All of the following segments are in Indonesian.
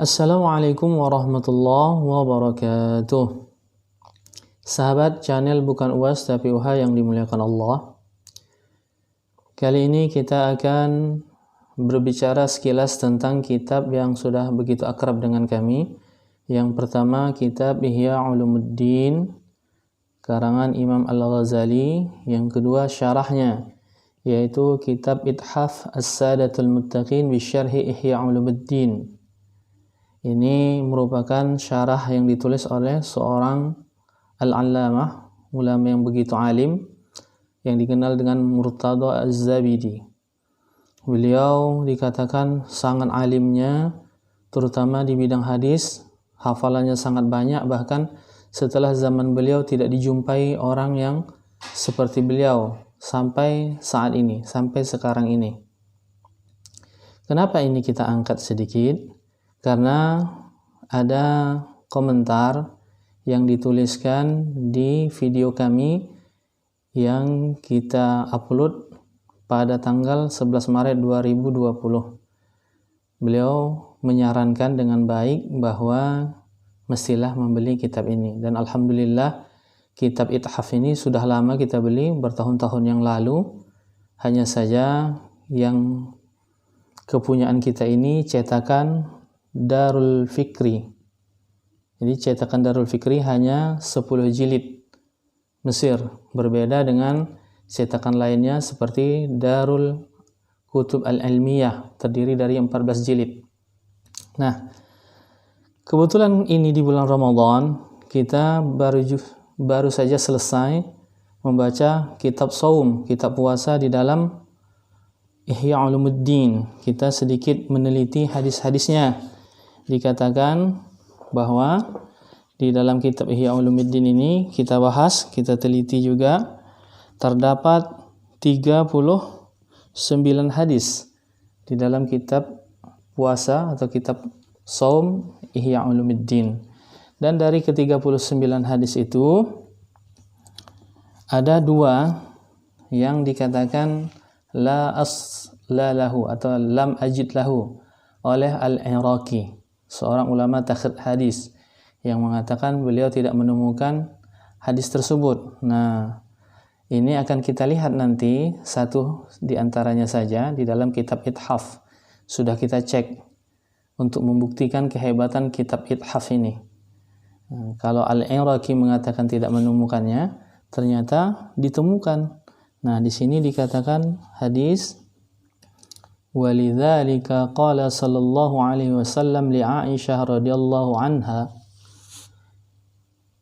Assalamualaikum warahmatullahi wabarakatuh. Sahabat channel Bukan UAS Tapi UHA yang dimuliakan Allah. Kali ini kita akan berbicara sekilas tentang kitab yang sudah begitu akrab dengan kami. Yang pertama kitab Ihya Ulumuddin karangan Imam Al-Ghazali. Yang kedua syarahnya, yaitu kitab Ithaf As-Sadatul Muttaqin Bisyarhi Ihya Ulumuddin. Ini merupakan syarah yang ditulis oleh seorang al-allamah, ulama yang begitu alim, yang dikenal dengan Murtada Az-Zabidi. Beliau dikatakan sangat alimnya, terutama di bidang hadis, hafalannya sangat banyak, bahkan setelah zaman beliau tidak dijumpai orang yang seperti beliau sampai saat ini, sampai sekarang ini. Kenapa ini kita angkat sedikit? Karena ada komentar yang dituliskan di video kami yang kita upload pada tanggal 11 Maret 2020. Beliau menyarankan dengan baik bahwa mestilah membeli kitab ini. Dan alhamdulillah kitab Ithaf ini sudah lama kita beli, bertahun-tahun yang lalu. Hanya saja yang kepunyaan kita ini cetakan Darul Fikri. Jadi cetakan Darul Fikri hanya 10 jilid Mesir, berbeda dengan cetakan lainnya seperti Darul Kutub Al-Ilmiyah, terdiri dari 14 jilid. Nah, kebetulan ini di bulan Ramadan kita baru saja selesai membaca kitab Shaum, kitab puasa di dalam Ihya Ulumuddin. Kita sedikit meneliti hadis-hadisnya. Dikatakan bahwa di dalam kitab Ihya Ulumuddin ini kita bahas, kita teliti juga, terdapat 39 hadis di dalam kitab puasa atau kitab Shaum Ihya Ulumuddin. Dan dari ke-39 hadis itu ada 2 yang dikatakan la lahu atau lam ajid lahu oleh Al-Iraqi, seorang ulama takhrij hadis, yang mengatakan beliau tidak menemukan hadis tersebut. Nah, ini akan kita lihat nanti satu di antaranya saja di dalam kitab Ithaf. Sudah kita cek untuk membuktikan kehebatan kitab Ithaf ini. Nah, kalau Al-Iraqi mengatakan tidak menemukannya, ternyata ditemukan. Nah, di sini dikatakan hadis walidzalika qala sallallahu alaihi wasallam li Aisyah radhiyallahu anha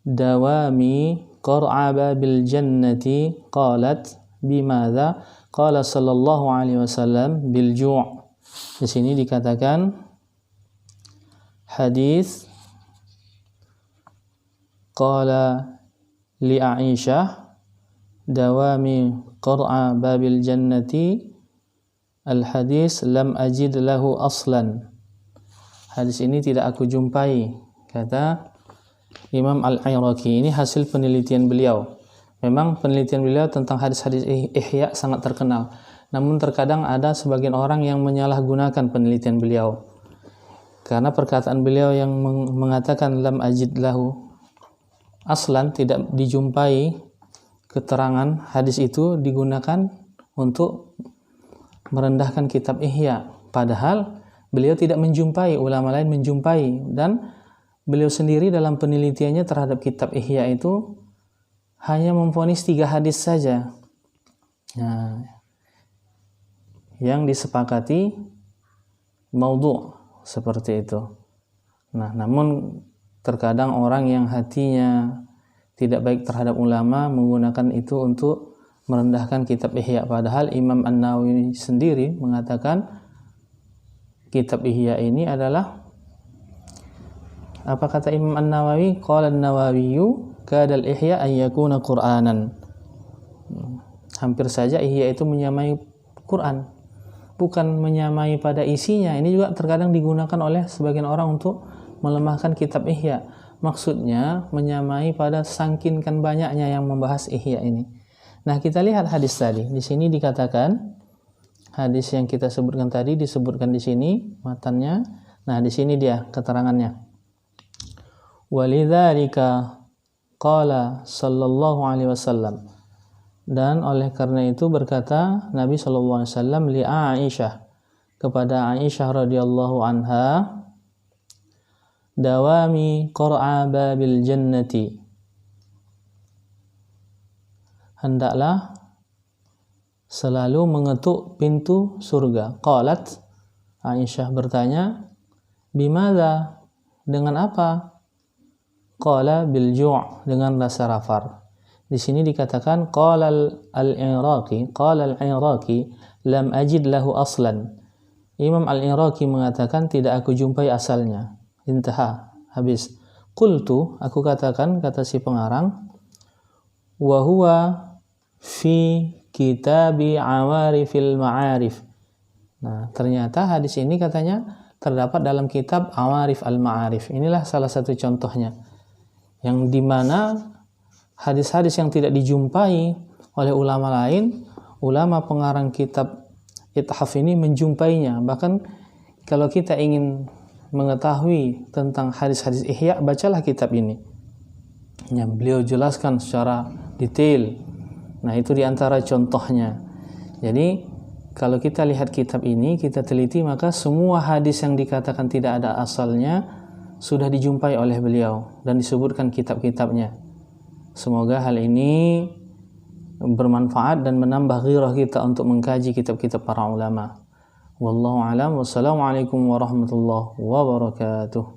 dawami qur'a babil jannati qalat bimadza qala sallallahu alaihi wasallam bil ju'. Di sini dikatakan hadis qala li Aisyah dawami qur'a babil jannati al-hadis lam ajid lahu aslan. Hadis ini tidak aku jumpai, kata Imam Al-Iraqi. Ini hasil penelitian beliau. Memang penelitian beliau tentang hadis-hadis Ihya sangat terkenal. Namun terkadang ada sebagian orang yang menyalahgunakan penelitian beliau. Karena perkataan beliau yang mengatakan lam ajid lahu aslan, tidak dijumpai keterangan hadis itu, digunakan untuk merendahkan kitab Ihya, padahal beliau tidak menjumpai, ulama lain menjumpai, dan beliau sendiri dalam penelitiannya terhadap kitab Ihya itu hanya memvonis 3 hadis saja. Nah, yang disepakati maudhu' seperti itu. Nah, namun terkadang orang yang hatinya tidak baik terhadap ulama menggunakan itu untuk merendahkan kitab Ihya, padahal Imam An-Nawawi sendiri mengatakan kitab Ihya ini adalah, apa kata Imam An-Nawawi? Qala An-Nawawiyyu kadal Ihya an yakuna Qur'anan. Hampir saja Ihya itu menyamai Quran, bukan menyamai pada isinya. Ini juga terkadang digunakan oleh sebagian orang untuk melemahkan kitab Ihya. Maksudnya menyamai pada saking banyaknya yang membahas Ihya ini. Nah, kita lihat hadis tadi. Di sini dikatakan hadis yang kita sebutkan tadi disebutkan di sini matannya. Nah, di sini dia keterangannya. Walidzalika qala sallallahu alaihi wasallam. Dan oleh karena itu berkata Nabi sallallahu alaihi wasallam li Aisyah, kepada Aisyah radhiyallahu anha, dawami qur'a babil jannati, hendaklah selalu mengetuk pintu surga. Qalat, Aisyah bertanya, bimadza, dengan apa? Qala bil ju', dengan rasa lapar. Di sini dikatakan qala al-Iraqi lam ajid lahu aslan. Imam al-Iraqi mengatakan tidak aku jumpai asalnya. Intaha, habis. Qultu, aku katakan, kata si pengarang, wa huwa fi kitabi awarifil ma'arif. Nah, ternyata hadis ini katanya terdapat dalam kitab Awarif al-Ma'arif. Inilah salah satu contohnya, yang dimana hadis-hadis yang tidak dijumpai oleh ulama lain, ulama pengarang kitab Ithaf ini menjumpainya. Bahkan kalau kita ingin mengetahui tentang hadis-hadis Ihya, bacalah kitab ini. Ya, beliau jelaskan secara detail. Nah, itu diantara contohnya. Jadi kalau kita lihat kitab ini, kita teliti, maka semua hadis yang dikatakan tidak ada asalnya sudah dijumpai oleh beliau dan disebutkan kitab-kitabnya. Semoga hal ini bermanfaat dan menambah ghirah kita untuk mengkaji kitab-kitab para ulama. Wallahu a'lam. Wassalamualaikum warahmatullahi wabarakatuh.